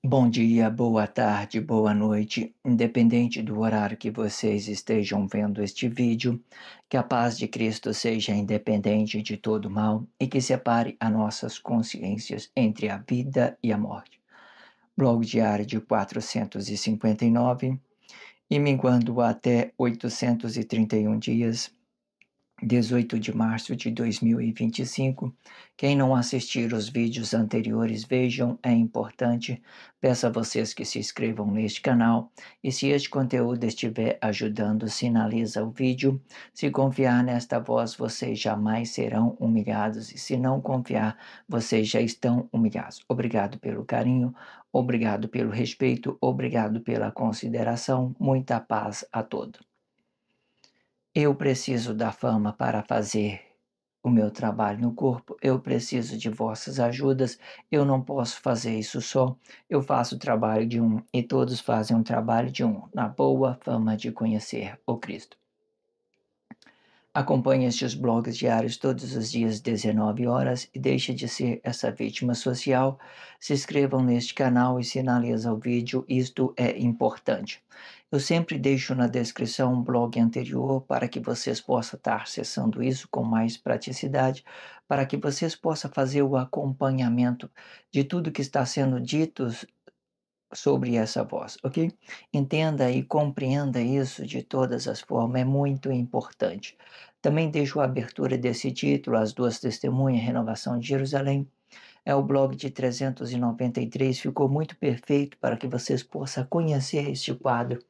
Bom dia, boa tarde, boa noite, independente do horário que vocês estejam vendo este vídeo, que a paz de Cristo seja independente de todo mal e que separe as nossas consciências entre a vida e a morte. Blog diário de 459 e minguando até 831 dias, 18 de março de 2025. Quem não assistir os vídeos anteriores, vejam, é importante. Peço a vocês que se inscrevam neste canal e se este conteúdo estiver ajudando, sinaliza o vídeo. Se confiar nesta voz, vocês jamais serão humilhados e se não confiar, vocês já estão humilhados. Obrigado pelo carinho, obrigado pelo respeito, obrigado pela consideração. Muita paz a todos. Eu preciso da fama para fazer o meu trabalho no corpo, eu preciso de vossas ajudas, eu não posso fazer isso só, eu faço o trabalho de um e todos fazem o trabalho de um, na boa fama de conhecer o Cristo. Acompanhe estes blogs diários todos os dias, 19 horas, e deixe de ser essa vítima social. Se inscrevam neste canal e sinaliza o vídeo, isto é importante. Eu sempre deixo na descrição um blog anterior para que vocês possam estar acessando isso com mais praticidade, para que vocês possam fazer o acompanhamento de tudo que está sendo dito sobre essa voz, ok? Entenda e compreenda isso de todas as formas, é muito importante. Também deixo a abertura desse título, As Duas Testemunhas, Renovação de Jerusalém. É o blog de 393, ficou muito perfeito para que vocês possam conhecer este quadro,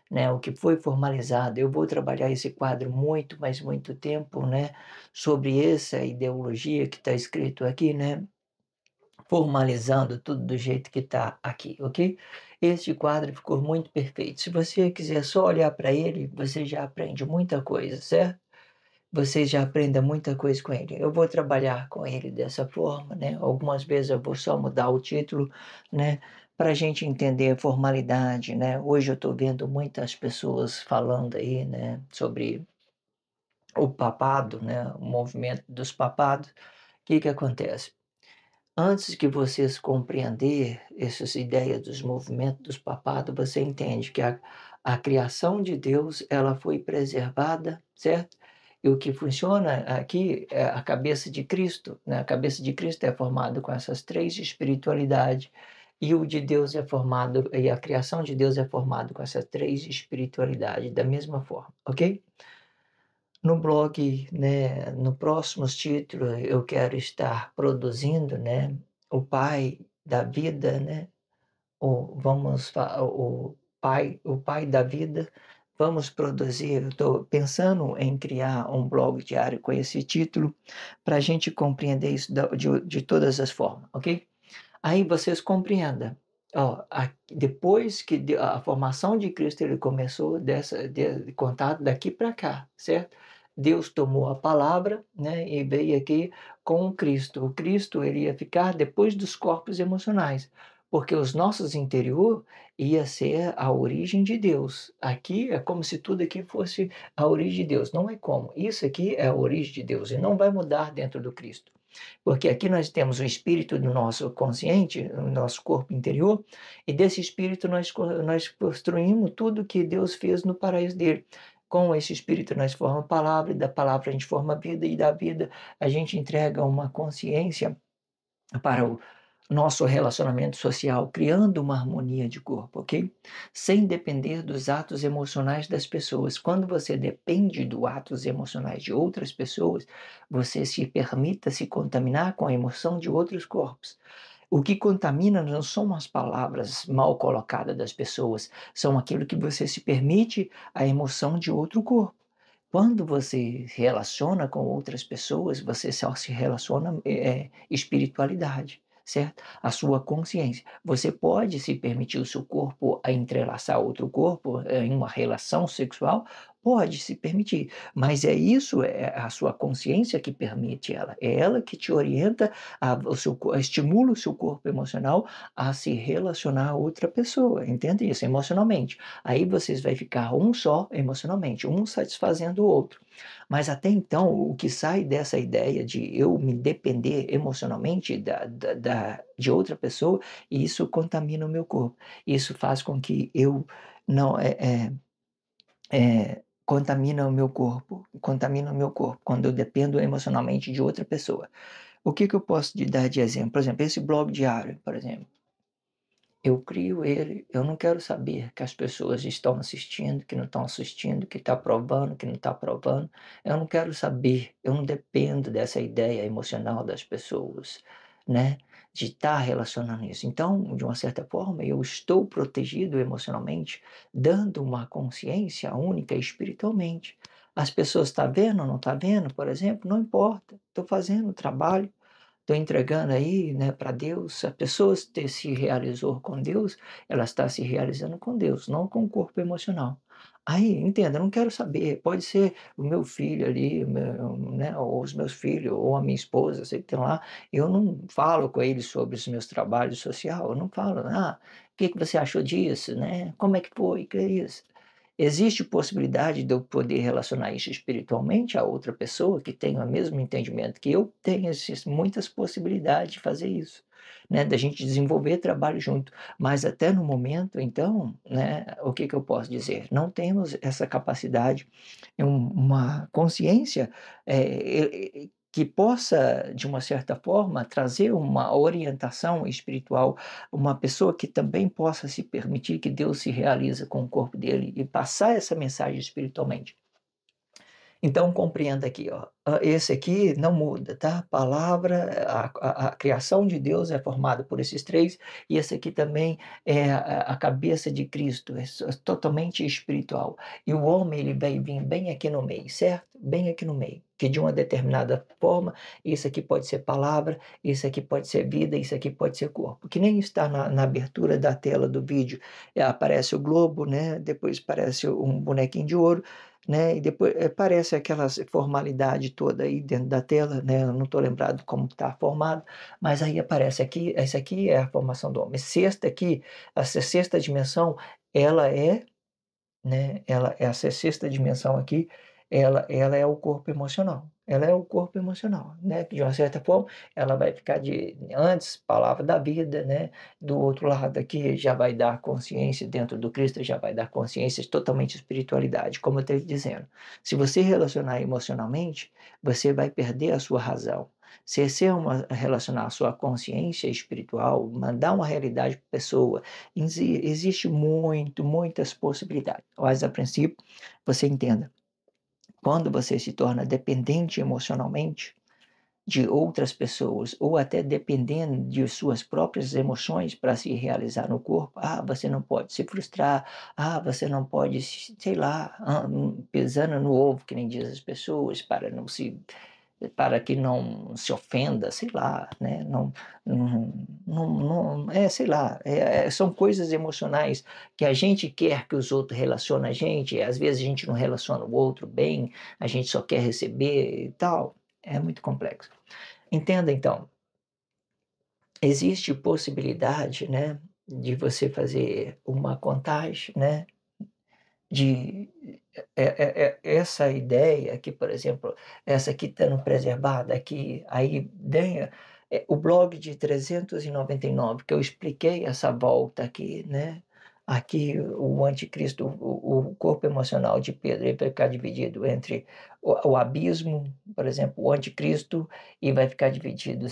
né, o que foi formalizado. Eu vou trabalhar esse quadro muito, mas muito tempo, né, sobre essa ideologia que está escrito aqui, né, formalizando tudo do jeito que está aqui, ok? Este quadro ficou muito perfeito. Se você quiser só olhar para ele, você já aprende muita coisa, certo? Você já aprende muita coisa com ele. Eu vou trabalhar com ele dessa forma, né? Algumas vezes eu vou só mudar o título, né? Para a gente entender a formalidade, né? Hoje eu estou vendo muitas pessoas falando aí, né? Sobre o papado, né? O movimento dos papados. O que que acontece? Antes que vocês compreender essas ideias dos movimentos dos papados, você entende que a criação de Deus ela foi preservada, certo? E o que funciona aqui é a cabeça de Cristo, né? A cabeça de Cristo é formada com essas três espiritualidades e o de Deus é formado, e a criação de Deus é formada com essas três espiritualidades da mesma forma, ok? No blog, né, no próximos títulos, eu quero estar produzindo, né, o pai da vida, né, o pai da vida. Vamos produzir. Eu estou pensando em criar um blog diário com esse título para a gente compreender isso de todas as formas, ok? Aí vocês compreendam. Ó, depois que a formação de Cristo ele começou de contato daqui para cá, certo? Deus tomou a palavra, né, e veio aqui com o Cristo. O Cristo ele ia ficar depois dos corpos emocionais, porque os nossos interior ia ser a origem de Deus. Aqui é como se tudo aqui fosse a origem de Deus. Não é como. Isso aqui é a origem de Deus e não vai mudar dentro do Cristo. Porque aqui nós temos o espírito do nosso consciente, o nosso corpo interior, e desse espírito nós construímos tudo que Deus fez no paraíso dele. Com esse espírito nós formamos a palavra, e da palavra a gente forma a vida, e da vida a gente entrega uma consciência para o nosso relacionamento social, criando uma harmonia de corpo, ok? Sem depender dos atos emocionais das pessoas. Quando você depende dos atos emocionais de outras pessoas, você se permita se contaminar com a emoção de outros corpos. O que contamina não são as palavras mal colocadas das pessoas, são aquilo que você se permite a emoção de outro corpo. Quando você relaciona com outras pessoas, você só se relaciona espiritualidade, certo? A sua consciência. Você pode se permitir o seu corpo a entrelaçar outro corpo em uma relação sexual, Pode se permitir, mas é a sua consciência que permite ela, é ela que te orienta, estimula o seu corpo emocional a se relacionar a outra pessoa, entende isso? Emocionalmente. Aí vocês vai ficar um só emocionalmente, um satisfazendo o outro. Mas até então, o que sai dessa ideia de eu me depender emocionalmente de outra pessoa, isso contamina o meu corpo. Isso faz com que eu não contamina o meu corpo, quando eu dependo emocionalmente de outra pessoa. O que eu posso te dar de exemplo? Por exemplo, esse blog diário, por exemplo. Eu crio ele, eu não quero saber que as pessoas estão assistindo, que não estão assistindo, que está aprovando, que não está aprovando. Eu não quero saber, eu não dependo dessa ideia emocional das pessoas, né? De estar relacionando isso. Então, de uma certa forma, eu estou protegido emocionalmente, dando uma consciência única espiritualmente. As pessoas estão vendo ou não estão vendo, por exemplo, não importa. Estou fazendo o trabalho, estou entregando aí, né, para Deus. Se a pessoa se realizou com Deus, ela está se realizando com Deus, não com o corpo emocional. Aí, entenda, eu não quero saber, pode ser o meu filho ali, né, ou os meus filhos, ou a minha esposa, sei que tem lá, eu não falo com eles sobre os meus trabalhos social, eu não falo, o que que você achou disso, né? Como é que foi? Que é isso? Existe possibilidade de eu poder relacionar isso espiritualmente a outra pessoa que tem o mesmo entendimento que eu? Tem muitas possibilidades de fazer isso, né, da gente desenvolver trabalho junto. Mas até no momento, então, né, o que que eu posso dizer? Não temos essa capacidade, uma consciência, que possa, de uma certa forma, trazer uma orientação espiritual, uma pessoa que também possa se permitir que Deus se realiza com o corpo dele e passar essa mensagem espiritualmente. Então compreenda aqui, ó, esse aqui não muda, tá? A palavra, a criação de Deus é formada por esses três, e esse aqui também é a cabeça de Cristo, totalmente espiritual. E o homem, ele vai vir bem aqui no meio, certo? Bem aqui no meio, que de uma determinada forma, isso aqui pode ser palavra, isso aqui pode ser vida, isso aqui pode ser corpo. Que nem está na abertura da tela do vídeo, aparece o globo, né? Depois aparece um bonequinho de ouro, né, e depois parece aquela formalidade toda aí dentro da tela, né, eu não estou lembrado como está formado, mas aí aparece aqui, essa aqui é a formação do homem. Sexta aqui, essa sexta dimensão, ela é, né, essa sexta dimensão aqui, ela é o corpo emocional. Ela é o corpo emocional, né, que de uma certa forma, ela vai ficar de antes, palavra da vida, né, do outro lado aqui já vai dar consciência, dentro do Cristo já vai dar consciência de totalmente espiritualidade, como eu estou dizendo. Se você relacionar emocionalmente, você vai perder a sua razão. Se você relacionar a sua consciência espiritual, mandar uma realidade para a pessoa, existe muitas possibilidades. Mas, a princípio, você entenda, quando você se torna dependente emocionalmente de outras pessoas, ou até dependendo de suas próprias emoções para se realizar no corpo, você não pode se frustrar, você não pode, sei lá, pisando no ovo, que nem diz as pessoas, para que não se ofenda, sei lá, né? Sei lá, são coisas emocionais que a gente quer que os outros relacionem a gente, e às vezes a gente não relaciona o outro bem, a gente só quer receber e tal, é muito complexo. Entenda então, existe possibilidade, né, de você fazer uma contagem, né, de essa ideia que, por exemplo, essa aqui estando preservada aqui, aí ganha, o blog de 399 que eu expliquei essa volta aqui, né, aqui o anticristo, o corpo emocional de Pedro, ele vai ficar dividido entre o abismo, por exemplo, o anticristo, e vai ficar dividido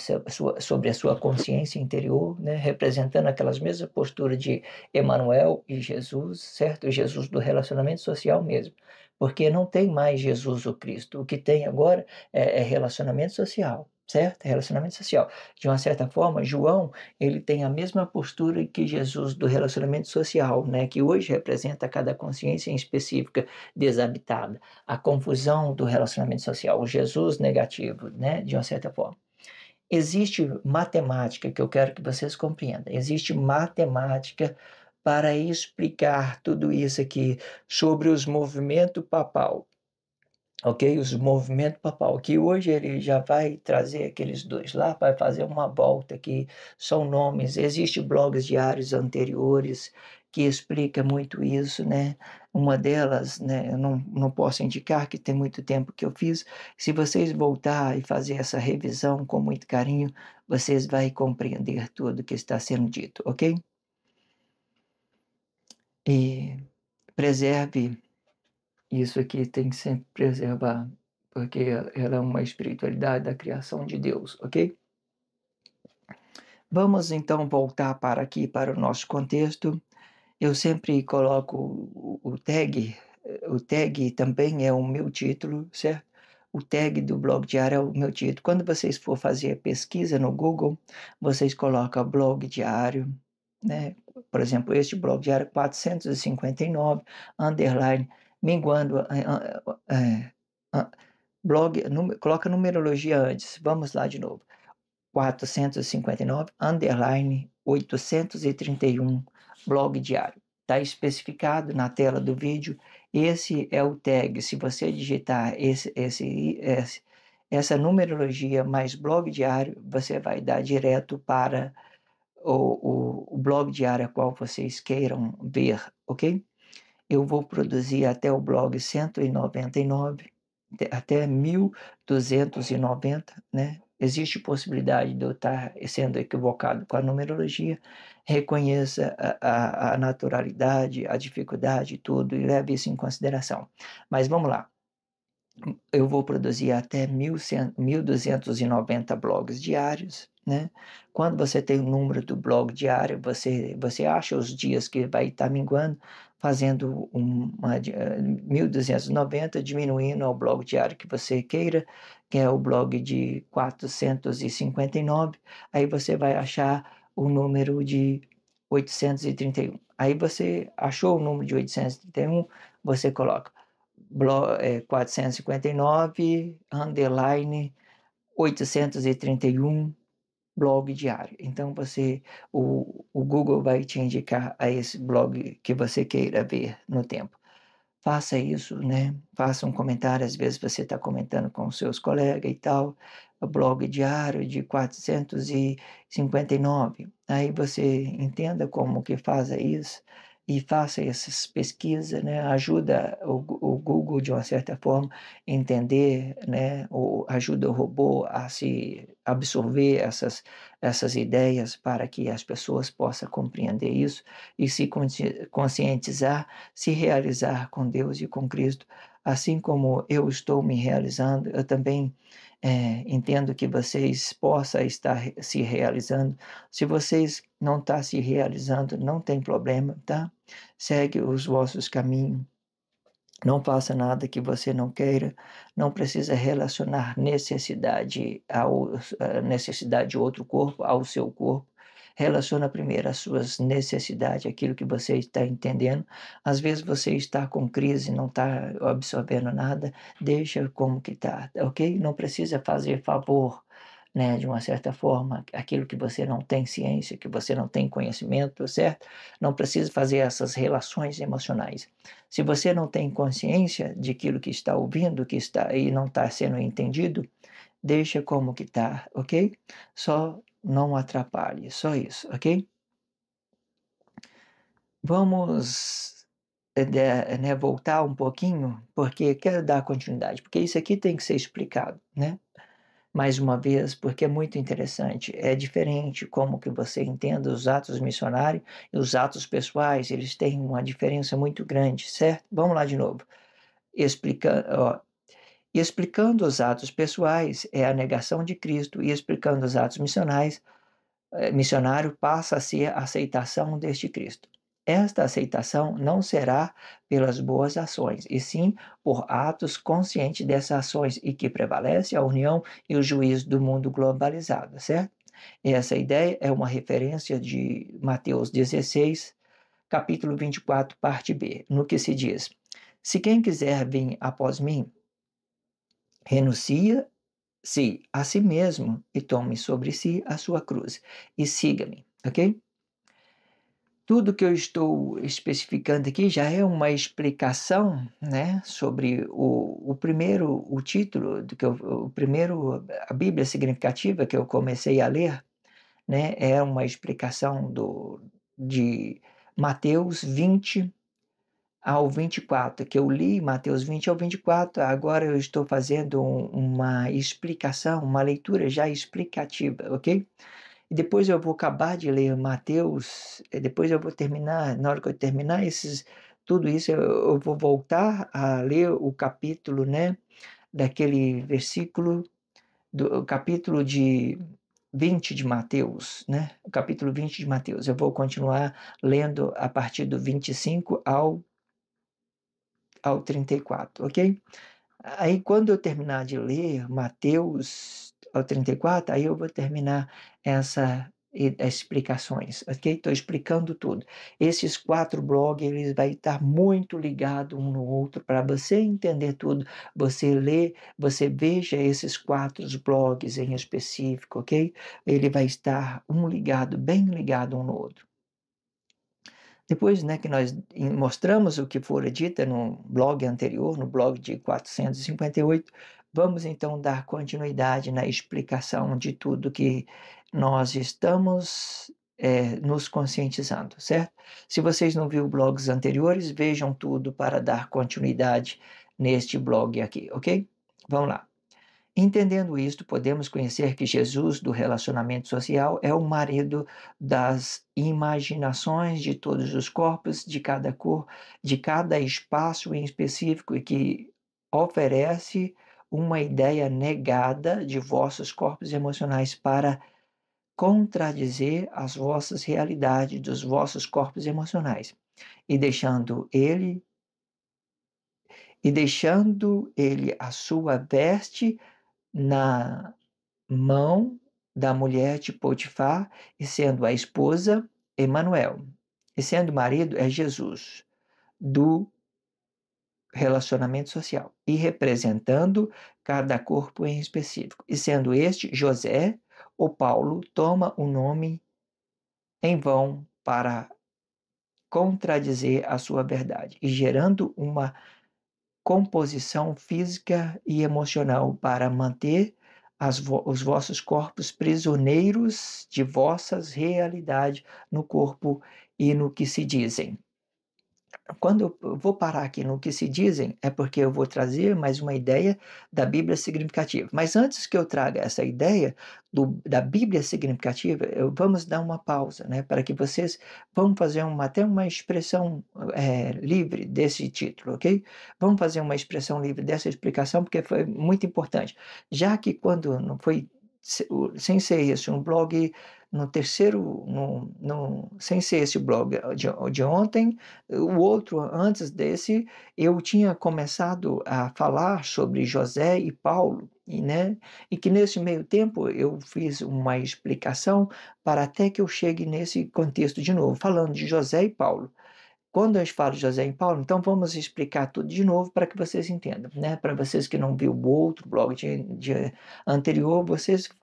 sobre a sua consciência interior, né, representando aquelas mesmas posturas de Emanuel e Jesus, certo? Jesus do relacionamento social mesmo, porque não tem mais Jesus o Cristo, o que tem agora é relacionamento social, certo? Relacionamento social. De uma certa forma, João, ele tem a mesma postura que Jesus do relacionamento social, né? Que hoje representa cada consciência em específica desabitada, a confusão do relacionamento social, o Jesus negativo, né? De uma certa forma. Existe matemática, que eu quero que vocês compreendam, existe matemática para explicar tudo isso aqui sobre os movimentos papal. Ok? Os movimentos papal, que hoje ele já vai trazer aqueles dois lá, vai fazer uma volta que são nomes, existem blogs diários anteriores que explica muito isso, né? Uma delas, né, eu não posso indicar que tem muito tempo que eu fiz. Se vocês voltar e fazer essa revisão com muito carinho, vocês vão compreender tudo que está sendo dito, ok? E preserve isso aqui, tem que sempre preservar, porque ela é uma espiritualidade da criação de Deus, ok? Vamos então voltar para aqui, para o nosso contexto. Eu sempre coloco o tag também é o meu título, certo? O tag do blog diário é o meu título. Quando vocês for fazer a pesquisa no Google, vocês colocam blog diário, né? Por exemplo, este blog diário 459, underline, minguando, blog, coloca numerologia antes, vamos lá de novo. 459, underline 831, blog diário. Está especificado na tela do vídeo. Esse é o tag. Se você digitar essa numerologia mais blog diário, você vai dar direto para o blog diário a qual vocês queiram ver, ok? Eu vou produzir até o blog 199, até 1290, né? Existe possibilidade de eu estar sendo equivocado com a numerologia. Reconheça a naturalidade, a dificuldade, tudo, e leve isso em consideração. Mas vamos lá. Eu vou produzir até 1.290 blogs diários, né? Quando você tem o número do blog diário, você acha os dias que vai estar minguando, fazendo 1.290, diminuindo ao blog diário que você queira, que é o blog de 459, aí você vai achar o número de 831. Aí você achou o número de 831, você coloca 459, underline 831, blog diário. Então o Google vai te indicar a esse blog que você queira ver no tempo. Faça isso, né? Faça um comentário, às vezes você está comentando com seus colegas e tal, o blog diário de 459. Aí você entenda como que faz isso e faça essas pesquisas, né? Ajuda o Google, de uma certa forma, a entender, né? Ou ajuda o robô a se absorver essas ideias para que as pessoas possam compreender isso e se conscientizar, se realizar com Deus e com Cristo, assim como eu estou me realizando, eu também entendo que vocês possam estar se realizando. Se vocês não estão se realizando, não tem problema, tá? Segue os vossos caminhos. Não faça nada que você não queira, não precisa relacionar necessidade de outro corpo ao seu corpo. Relaciona primeiro as suas necessidades, aquilo que você está entendendo. Às vezes você está com crise, não está absorvendo nada, deixa como que está, ok? Não precisa fazer favor, né, de uma certa forma, aquilo que você não tem ciência, que você não tem conhecimento, certo? Não precisa fazer essas relações emocionais. Se você não tem consciência de aquilo que está ouvindo, que está e não está sendo entendido, deixa como que está, ok? Só não atrapalhe, só isso, ok? Vamos né, voltar um pouquinho, porque quero dar continuidade, porque isso aqui tem que ser explicado, né? Mais uma vez, porque é muito interessante. É diferente como que você entenda os atos missionários e os atos pessoais, eles têm uma diferença muito grande, certo? Vamos lá de novo. Explicando os atos pessoais é a negação de Cristo e explicando os atos missionais, missionário passa a ser a aceitação deste Cristo. Esta aceitação não será pelas boas ações, e sim por atos conscientes dessas ações e que prevalece a união e o juízo do mundo globalizado, certo? Essa ideia é uma referência de Mateus 16, capítulo 24, parte B, no que se diz: Se quem quiser vir após mim, renuncia-se a si mesmo e tome sobre si a sua cruz e siga-me, ok? Tudo que eu estou especificando aqui já é uma explicação, né, sobre o título do que o primeiro, a Bíblia significativa que eu comecei a ler, né, é uma explicação de Mateus 20 ao 24, que eu li Mateus 20 ao 24, agora eu estou fazendo uma explicação, uma leitura já explicativa, ok? E depois eu vou acabar de ler Mateus, depois eu vou terminar, na hora que eu terminar tudo isso, eu vou voltar a ler o capítulo, né, daquele versículo, do capítulo de 20 de Mateus, né, o capítulo 20 de Mateus. Eu vou continuar lendo a partir do 25 ao 34, ok? Aí quando eu terminar de ler Mateus ao 34, aí eu vou terminar as explicações, ok? Estou explicando tudo. Esses 4 blogs, eles vai estar muito ligado um no outro para você entender tudo. Você lê, você veja esses 4 blogs em específico, ok? Ele vai estar um ligado, bem ligado um no outro. Depois, né, que nós mostramos o que fora dito no blog anterior, no blog de 458, vamos então dar continuidade na explicação de tudo que nós estamos nos conscientizando, certo? Se vocês não viram blogs anteriores, vejam tudo para dar continuidade neste blog aqui, ok? Vamos lá. Entendendo isto, podemos conhecer que Jesus do relacionamento social é o marido das imaginações de todos os corpos, de cada cor, de cada espaço em específico e que oferece uma ideia negada de vossos corpos emocionais para contradizer as vossas realidades dos vossos corpos emocionais e deixando ele a sua veste na mão da mulher de Potifar, e sendo a esposa Emanuel, e sendo o marido é Jesus, do relacionamento social, e representando cada corpo em específico. E sendo este José, o Paulo toma o nome em vão para contradizer a sua verdade, e gerando uma composição física e emocional para manter os vossos corpos prisioneiros de vossas realidades no corpo e no que se dizem. Quando eu vou parar aqui no que se dizem, é porque eu vou trazer mais uma ideia da Bíblia significativa. Mas antes que eu traga essa ideia da Bíblia significativa, vamos dar uma pausa, né? Para que vocês vamos fazer até uma expressão livre desse título, ok? Vamos fazer uma expressão livre dessa explicação, porque foi muito importante. Já que quando não foi sem ser esse um blog no terceiro, sem ser esse blog de ontem, o outro, antes desse, eu tinha começado a falar sobre José e Paulo, né? E que nesse meio tempo eu fiz uma explicação para até que eu chegue nesse contexto de novo, falando de José e Paulo. Quando eu falo José e Paulo, então vamos explicar tudo de novo para que vocês entendam, né? Para vocês que não viram o outro blog anterior,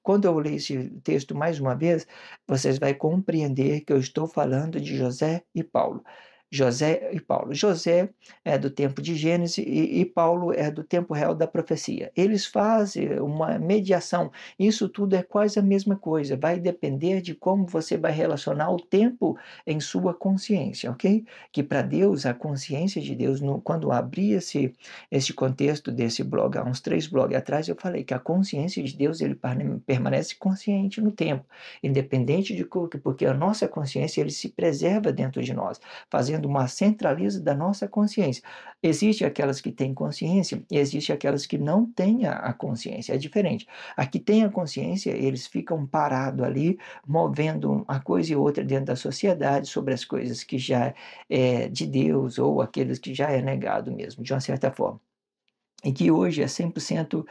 quando eu ler esse texto mais uma vez, vocês vão compreender que eu estou falando de José e Paulo. José e Paulo. José é do tempo de Gênesis e Paulo é do tempo real da profecia. Eles fazem uma mediação. Isso tudo é quase a mesma coisa. Vai depender de como você vai relacionar o tempo em sua consciência, ok? Que para Deus, a consciência de Deus, quando eu abri esse contexto desse blog, há uns 3 blogs atrás, eu falei que a consciência de Deus ele permanece consciente no tempo, independente de porque a nossa consciência ele se preserva dentro de nós, fazendo uma centraliza da nossa consciência. Existe aquelas que têm consciência e existe aquelas que não têm a consciência, é diferente. A que tem a consciência, eles ficam parados ali, movendo uma coisa e outra dentro da sociedade sobre as coisas que já é de Deus ou aqueles que já é negado mesmo, de uma certa forma. E que hoje é 100%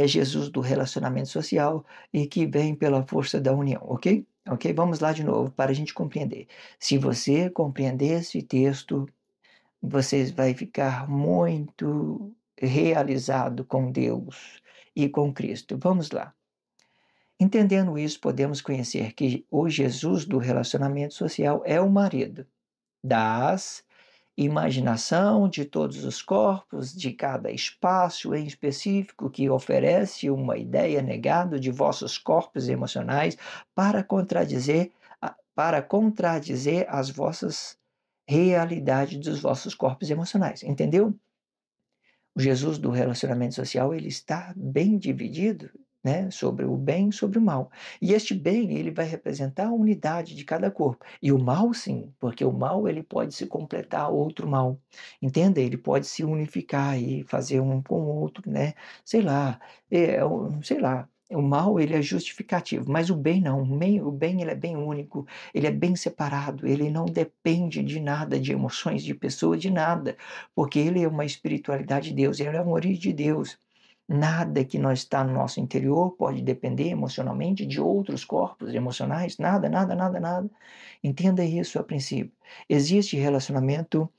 Jesus do relacionamento social e que vem pela força da união, ok? Ok? Vamos lá de novo para a gente compreender. Se você compreender esse texto, você vai ficar muito realizado com Deus e com Cristo. Vamos lá. Entendendo isso, podemos conhecer que o Jesus do relacionamento social é o marido das imaginação de todos os corpos, de cada espaço em específico que oferece uma ideia negada de vossos corpos emocionais para contradizer as vossas realidades dos vossos corpos emocionais. Entendeu? O Jesus do relacionamento social, ele está bem dividido, né, sobre o bem e sobre o mal. E este bem, ele vai representar a unidade de cada corpo. E o mal, sim, porque o mal, ele pode se completar a outro mal. Entenda? Ele pode se unificar e fazer um com o outro, né? Sei lá, sei lá. O mal, ele é justificativo, mas o bem não. O bem ele é bem único, ele é bem separado, ele não depende de nada, de emoções, de pessoas, de nada, porque ele é uma espiritualidade de Deus, ele é uma origem de Deus. Nada que nós está no nosso interior pode depender emocionalmente de outros corpos emocionais, nada, nada, nada, nada. Entenda isso a princípio. Existe relacionamento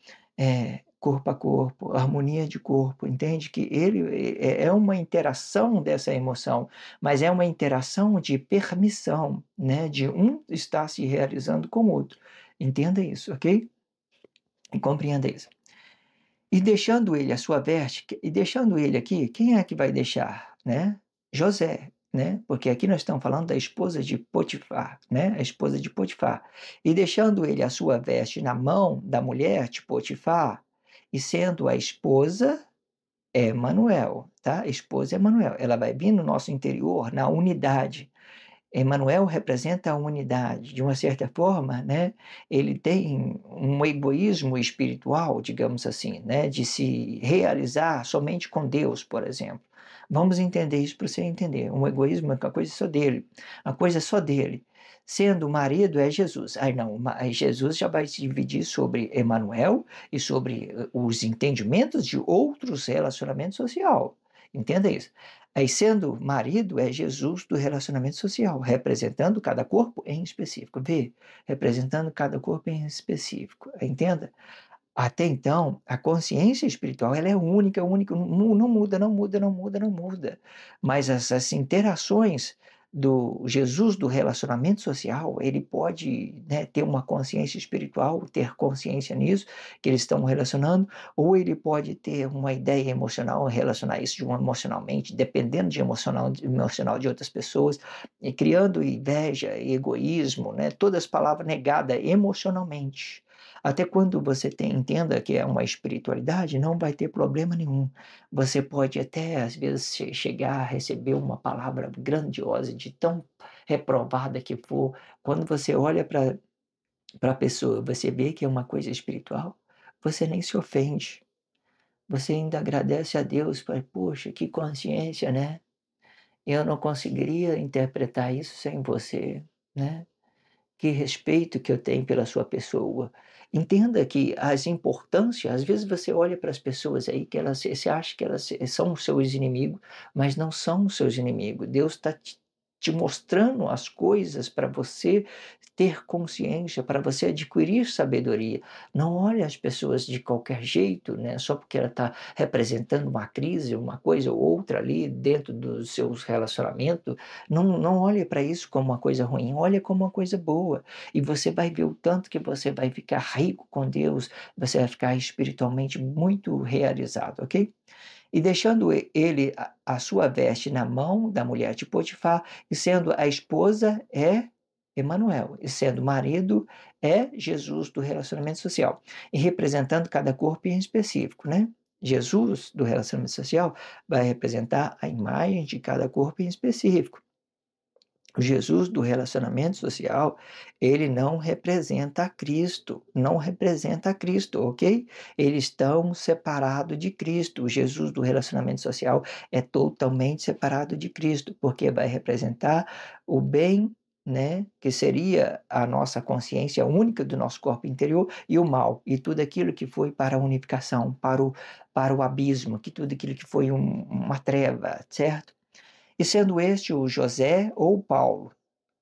corpo a corpo, harmonia de corpo, entende? Que ele é uma interação dessa emoção, mas é uma interação de permissão, né? De um estar se realizando com o outro. Entenda isso, ok? E compreenda isso. E deixando ele a sua veste, e deixando ele aqui, quem é que vai deixar, né? José, né? Porque aqui nós estamos falando da esposa de Potifar, né? A esposa de Potifar. E deixando ele a sua veste na mão da mulher de Potifar, e sendo a esposa Emanuel, tá? A esposa Emanuel. Ela vai vir no nosso interior, na unidade. Emmanuel representa a unidade. De uma certa forma, né, ele tem um egoísmo espiritual, digamos assim, né, de se realizar somente com Deus, por exemplo. Vamos entender isso para você entender. Um egoísmo é uma coisa só dele. A coisa é só dele. Sendo o marido é Jesus. Aí não, Jesus já vai se dividir sobre Emmanuel e sobre os entendimentos de outros relacionamentos social. Entenda isso. Aí, sendo marido, é Jesus do relacionamento social, representando cada corpo em específico. Vê? Representando cada corpo em específico. Entenda? Até então, a consciência espiritual ela é única, única, não muda, não muda, não muda, não muda. Mas essas interações do Jesus do relacionamento social, ele pode, né, ter uma consciência espiritual, ter consciência nisso, que eles estão relacionando, ou ele pode ter uma ideia emocional, relacionar isso emocionalmente, dependendo de emocional de outras pessoas, e criando inveja, egoísmo, né, todas as palavras negadas emocionalmente. Até quando você entenda que é uma espiritualidade, não vai ter problema nenhum. Você pode até, às vezes, chegar a receber uma palavra grandiosa, de tão reprovada que for. Quando você olha para a pessoa, você vê que é uma coisa espiritual, você nem se ofende. Você ainda agradece a Deus, para, poxa, que consciência, né? Eu não conseguiria interpretar isso sem você, né? Que respeito que eu tenho pela sua pessoa. Entenda que as importâncias, às vezes você olha para as pessoas aí que você acha que elas são os seus inimigos, mas não são os seus inimigos. Deus está te mostrando as coisas para você ter consciência, para você adquirir sabedoria. Não olhe as pessoas de qualquer jeito, né? Só porque ela está representando uma crise, uma coisa ou outra ali dentro dos seus relacionamentos. Não olhe para isso como uma coisa ruim, olhe como uma coisa boa. E você vai ver o tanto que você vai ficar rico com Deus, você vai ficar espiritualmente muito realizado, ok? E deixando ele a sua veste na mão da mulher de Potifar, e sendo a esposa é Emanuel, e sendo o marido é Jesus do relacionamento social, e representando cada corpo em específico, né? Jesus do relacionamento social vai representar a imagem de cada corpo em específico. O Jesus do relacionamento social, ele não representa a Cristo, não representa a Cristo, ok? Eles estão separados de Cristo. O Jesus do relacionamento social é totalmente separado de Cristo, porque vai representar o bem, né, que seria a nossa consciência única do nosso corpo interior, e o mal, e tudo aquilo que foi para a unificação, para o abismo, que tudo aquilo que foi uma treva, certo? E sendo este o José ou Paulo,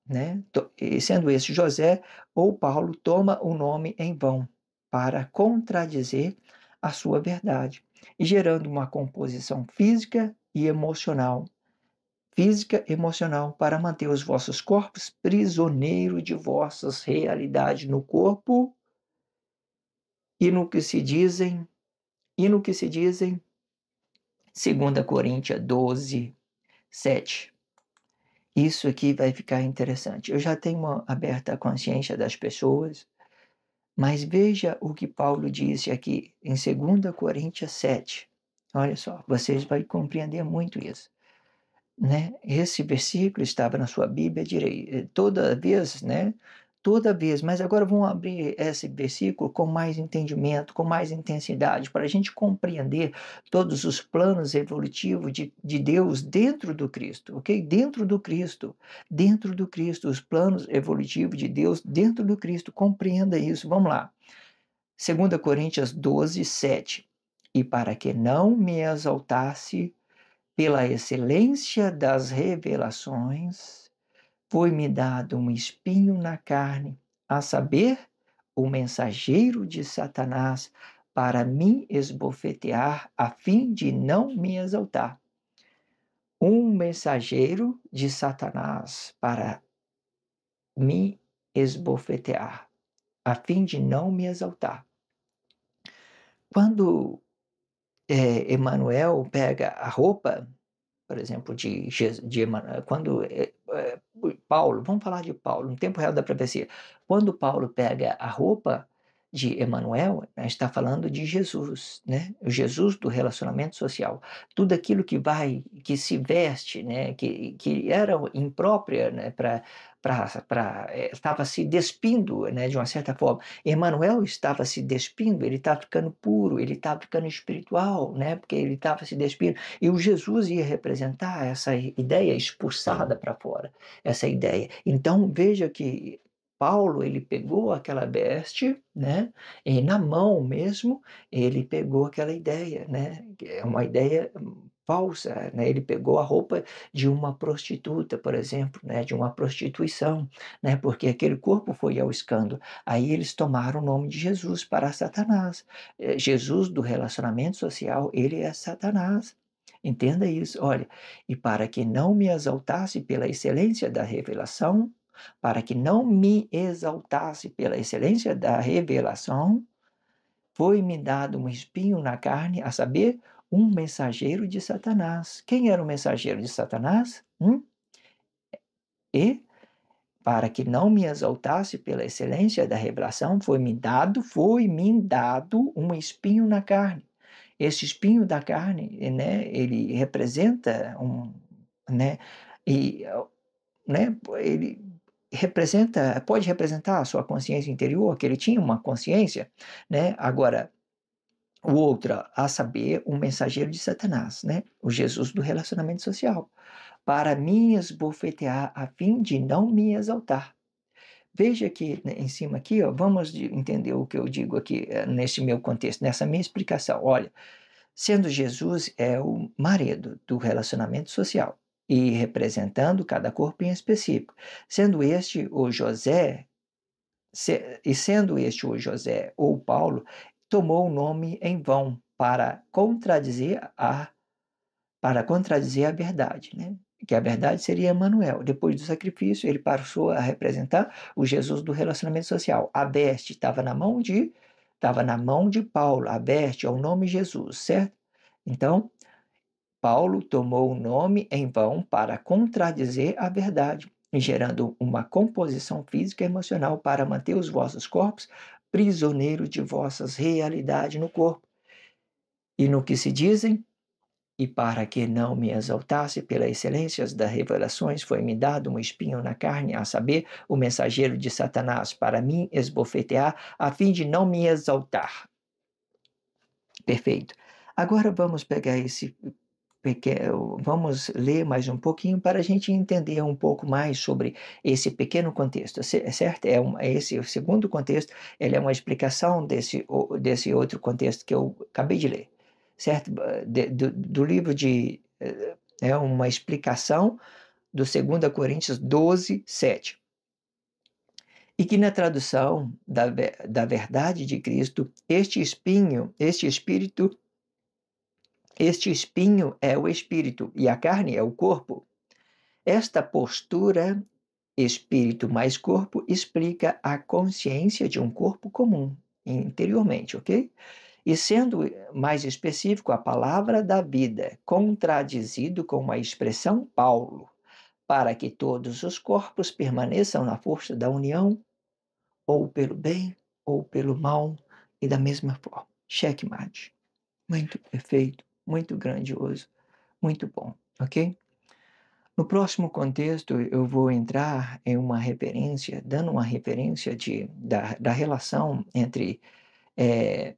né? E sendo este José ou Paulo, toma o nome em vão para contradizer a sua verdade, e gerando uma composição física e emocional, para manter os vossos corpos prisioneiros de vossas realidades no corpo E no que se dizem, 2 Coríntios 12, 7. Isso aqui vai ficar interessante. Eu já tenho aberta a consciência das pessoas, mas veja o que Paulo disse aqui em 2 Coríntios 7. Olha só, vocês vão compreender muito isso, né? Esse versículo estava na sua Bíblia direita, toda vez, né? Toda vez, mas agora vamos abrir esse versículo com mais entendimento, com mais intensidade, para a gente compreender todos os planos evolutivos de Deus dentro do Cristo, ok? Dentro do Cristo, os planos evolutivos de Deus dentro do Cristo, compreenda isso, vamos lá. 2 Coríntios 12, 7. E para que não me exaltasse pela excelência das revelações, foi-me dado um espinho na carne, a saber, o mensageiro de Satanás, para me esbofetear, a fim de não me exaltar. Um mensageiro de Satanás para me esbofetear, a fim de não me exaltar. Quando Emmanuel pega a roupa, por exemplo, de Emmanuel, quando Paulo, vamos falar de Paulo, no tempo real da profecia, quando Paulo pega a roupa de Emmanuel, né, está falando de Jesus, né? O Jesus do relacionamento social. Tudo aquilo que se veste, né, que era imprópria, né, estava se despindo, né, de uma certa forma. Emmanuel estava se despindo, ele estava ficando puro, ele estava ficando espiritual, né, porque ele estava se despindo. E o Jesus ia representar essa ideia expulsada para fora, essa ideia. Então veja que Paulo, ele pegou aquela veste, né? E na mão mesmo, ele pegou aquela ideia, né? É uma ideia falsa, né? Ele pegou a roupa de uma prostituta, por exemplo, né? De uma prostituição, né? Porque aquele corpo foi ao escândalo. Aí eles tomaram o nome de Jesus para Satanás. Jesus do relacionamento social, ele é Satanás. Entenda isso. Olha, e para que não me exaltasse pela excelência da revelação, para que não me exaltasse pela excelência da revelação, foi-me dado um espinho na carne, a saber, um mensageiro de Satanás. Quem era o mensageiro de Satanás? E, para que não me exaltasse pela excelência da revelação, foi-me dado um espinho na carne. Esse espinho da carne, né, ele representa né, e, ele pode representar a sua consciência interior, que ele tinha uma consciência, né? Agora, o outro, a saber, um mensageiro de Satanás, né? O Jesus do relacionamento social, para me esbofetear a fim de não me exaltar. Veja aqui, né, em cima aqui, ó, vamos entender o que eu digo aqui nesse meu contexto, nessa minha explicação. Olha, sendo Jesus é o marido do relacionamento social e representando cada corpo em específico, sendo este o José, sendo este o José ou Paulo, tomou o nome em vão para contradizer a verdade, né? Que a verdade seria Emmanuel. Depois do sacrifício, ele passou a representar o Jesus do relacionamento social. A veste estava na mão de Paulo. A veste é o nome Jesus, certo? Então, Paulo tomou o nome em vão para contradizer a verdade, gerando uma composição física e emocional para manter os vossos corpos prisioneiros de vossas realidades no corpo e no que se dizem, e para que não me exaltasse pelas excelências das revelações, foi-me dado um espinho na carne, a saber, o mensageiro de Satanás, para me esbofetear, a fim de não me exaltar. Perfeito. Agora vamos pegar vamos ler mais um pouquinho para a gente entender um pouco mais sobre esse pequeno contexto, certo? Esse o segundo contexto, ele é uma explicação desse outro contexto que eu acabei de ler, certo? Do livro é uma explicação do 2 Coríntios 12, 7. E que na tradução da verdade de Cristo, este espinho é o espírito e a carne é o corpo. Esta postura, espírito mais corpo, explica a consciência de um corpo comum. interiormente, ok? E sendo mais específico, a palavra da vida, contradizido com a expressão Paulo, para que todos os corpos permaneçam na força da união, ou pelo bem, ou pelo mal, e da mesma forma. Checkmate. Muito perfeito, muito grandioso, muito bom, ok? No próximo contexto, eu vou entrar em uma referência, dando uma referência da relação entre é,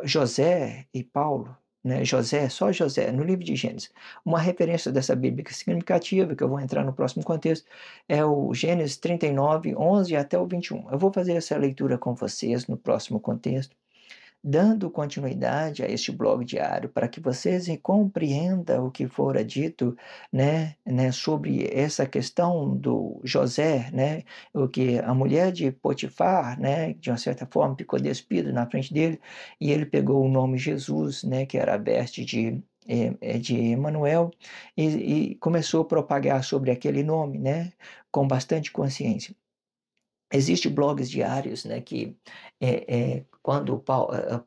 José e Paulo, né? José, só José, no livro de Gênesis. Uma referência dessa Bíblia significativa, que eu vou entrar no próximo contexto, é o Gênesis 39, 11 até o 21. Eu vou fazer essa leitura com vocês no próximo contexto, dando continuidade a este blog diário para que vocês compreendam o que fora dito, né, sobre essa questão do José, né, o que a mulher de Potifar, né, de uma certa forma ficou despido na frente dele e ele pegou o nome Jesus, né, que era a veste de Emanuel e começou a propagar sobre aquele nome, né, com bastante consciência. Existem blogs diários, né, que quando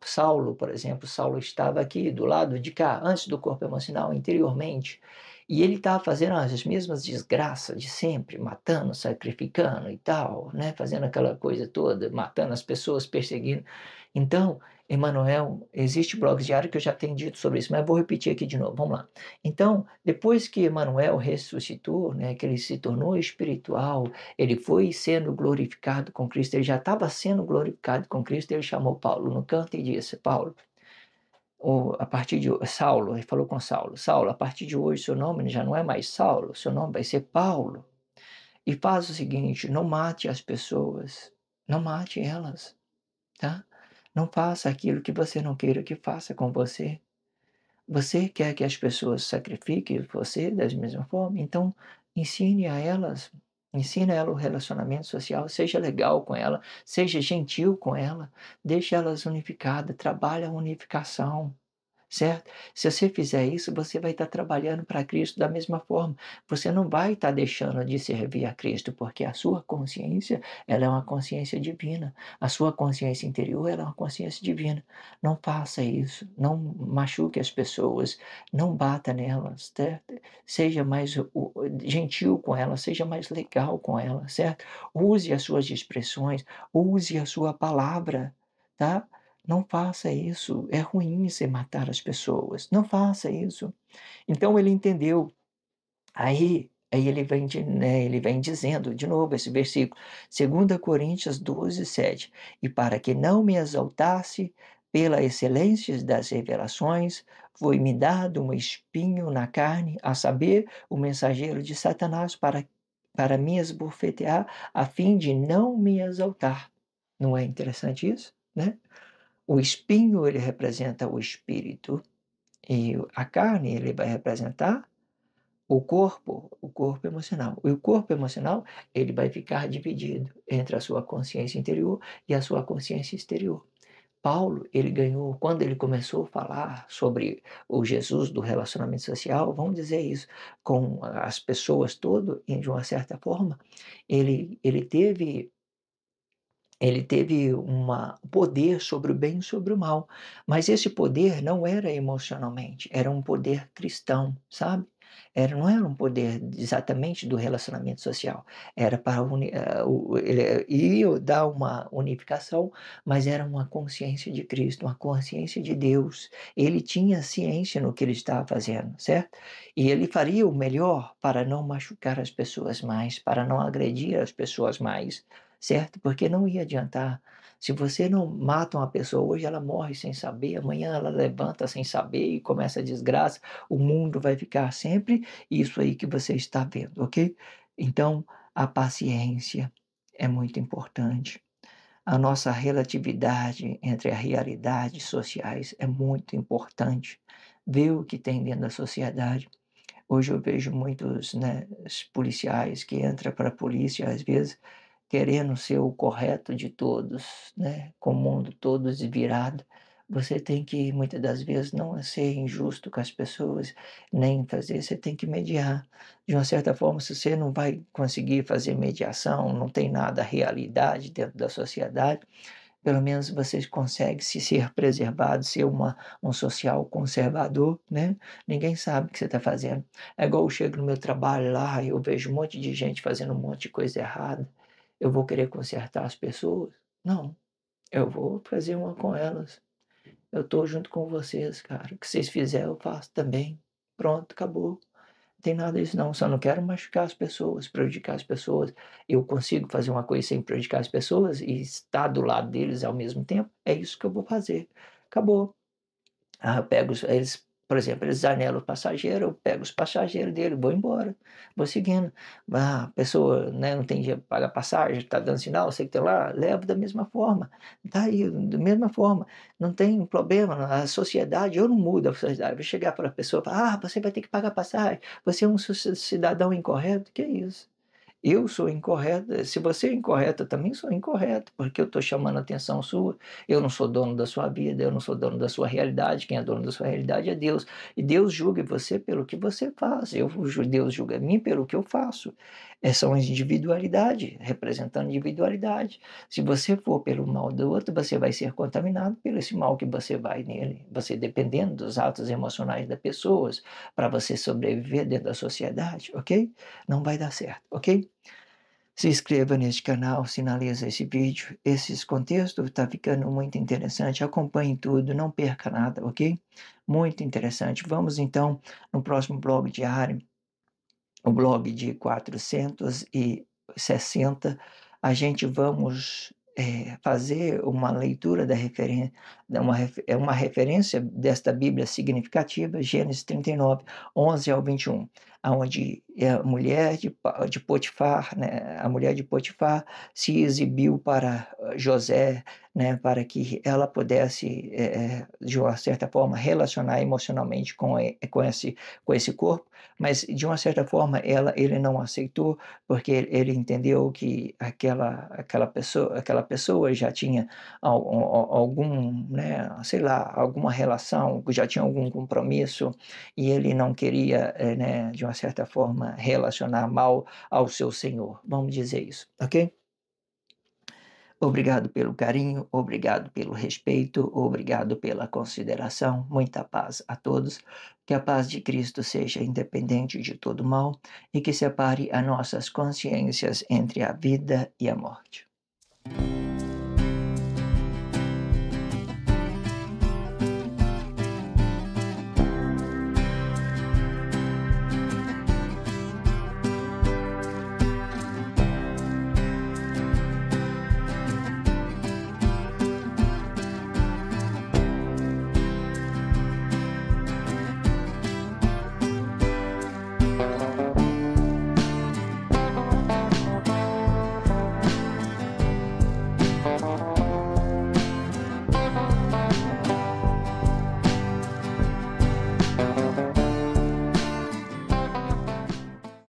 Saulo, por exemplo, Saulo estava aqui do lado de cá, antes do corpo emocional, interiormente, e ele estava fazendo as mesmas desgraças de sempre, matando, sacrificando e tal, né, fazendo aquela coisa toda, matando as pessoas, perseguindo. Então, Emanuel, existe blogs diários que eu já tenho dito sobre isso, mas vou repetir aqui de novo, vamos lá. Então, depois que Emanuel ressuscitou, né, que ele se tornou espiritual, ele foi sendo glorificado com Cristo, ele já estava sendo glorificado com Cristo, ele chamou Paulo no canto e disse, Paulo, a partir de Saulo, ele falou com Saulo, Saulo, a partir de hoje seu nome já não é mais Saulo, seu nome vai ser Paulo. E faz o seguinte, não mate as pessoas, não mate elas, tá? Não faça aquilo que você não queira que faça com você. Você quer que as pessoas sacrifiquem você da mesma forma? Então, ensine a elas, ensine a ela o relacionamento social, seja legal com ela, seja gentil com ela, deixe elas unificadas, trabalhe a unificação. Certo? Se você fizer isso, você vai estar trabalhando para Cristo da mesma forma. Você não vai estar deixando de servir a Cristo, porque a sua consciência, ela é uma consciência divina. A sua consciência interior, ela é uma consciência divina. Não faça isso, não machuque as pessoas, não bata nelas, certo? Seja mais gentil com elas, seja mais legal com elas, certo? Use as suas expressões, use a sua palavra, tá? Não faça isso, é ruim você matar as pessoas, não faça isso. Então ele entendeu. Aí ele vem dizendo, de novo, esse versículo, 2 Coríntios 12, 7. E para que não me exaltasse pela excelência das revelações, foi-me dado um espinho na carne, a saber, o mensageiro de Satanás, para me esbofetear, a fim de não me exaltar. Não é interessante isso? Né? O espinho, ele representa o espírito, e a carne, ele vai representar o corpo emocional. E o corpo emocional, ele vai ficar dividido entre a sua consciência interior e a sua consciência exterior. Paulo, ele ganhou, quando ele começou a falar sobre o Jesus do relacionamento social, vamos dizer isso, com as pessoas todas, de uma certa forma, ele teve um poder sobre o bem e sobre o mal, mas esse poder não era emocionalmente, era um poder cristão, sabe? Não era um poder exatamente do relacionamento social, era para ele ia dar uma unificação, mas era uma consciência de Cristo, uma consciência de Deus. Ele tinha ciência no que ele estava fazendo, certo? E ele faria o melhor para não machucar as pessoas mais, para não agredir as pessoas mais, certo? Porque não ia adiantar. Se você não mata uma pessoa hoje, ela morre sem saber, amanhã ela levanta sem saber e começa a desgraça, o mundo vai ficar sempre isso aí que você está vendo, ok? Então, a paciência é muito importante. A nossa relatividade entre as realidades sociais é muito importante. Ver o que tem dentro da sociedade. Hoje eu vejo muitos, né, policiais que entram para a polícia, às vezes, querendo ser o correto de todos, né, com o mundo todo desvirado, Você tem que, muitas das vezes, não ser injusto com as pessoas, nem fazer, você tem que mediar. De uma certa forma, se você não vai conseguir fazer mediação, não tem nada realidade dentro da sociedade, pelo menos vocês conseguem se ser preservado, ser um social conservador, né. Ninguém sabe o que você está fazendo. É igual eu chego no meu trabalho lá, eu vejo um monte de gente fazendo um monte de coisa errada, eu vou querer consertar as pessoas? Não, eu vou fazer uma com elas. Eu estou junto com vocês, cara, o que vocês fizerem eu faço também. Pronto, acabou. Não tem nada disso não, só não quero machucar as pessoas, prejudicar as pessoas. Eu consigo fazer uma coisa sem prejudicar as pessoas e estar do lado deles ao mesmo tempo, é isso que eu vou fazer. Acabou. Ah, eu pego eles, por exemplo, eles anelam o passageiro, eu pego os passageiros dele, vou embora, vou seguindo. Ah, a pessoa, né, não tem dinheiro para pagar passagem, está dando sinal, sei que tem lá, levo da mesma forma. Está aí, da mesma forma, não tem problema. A sociedade, eu não mudo a sociedade. Vou chegar para a pessoa e falar: "Ah, você vai ter que pagar passagem, você é um cidadão incorreto", que é isso? Eu sou incorreto, se você é incorreto, eu também sou incorreto, porque eu estou chamando a atenção sua. Eu não sou dono da sua vida, eu não sou dono da sua realidade, quem é dono da sua realidade é Deus. E Deus julga você pelo que você faz, Deus julga mim pelo que eu faço. São as individualidade, representando individualidade. Se você for pelo mal do outro, você vai ser contaminado pelo esse mal que você vai nele. Você dependendo dos atos emocionais das pessoas, para você sobreviver dentro da sociedade, ok? Não vai dar certo, ok? Se inscreva neste canal, sinaliza esse vídeo. Esses contextos está ficando muito interessante. Acompanhe tudo, não perca nada, ok? Muito interessante. Vamos então no próximo blog diário, o blog de 460, a gente vamos fazer uma leitura da referência, uma referência desta Bíblia significativa, Gênesis 39, 11 ao 21, onde a mulher de Potifar, né, a mulher de Potifar se exibiu para José, né, para que ela pudesse, de uma certa forma, relacionar emocionalmente com esse corpo, mas de uma certa forma ele não aceitou, porque ele entendeu que aquela pessoa já tinha algum, né, sei lá, alguma relação, já tinha algum compromisso, e ele não queria, né, de uma certa forma, relacionar mal ao seu senhor, vamos dizer isso, ok? Obrigado pelo carinho, obrigado pelo respeito, obrigado pela consideração. Muita paz a todos. Que a paz de Cristo seja independente de todo mal e que separe as nossas consciências entre a vida e a morte.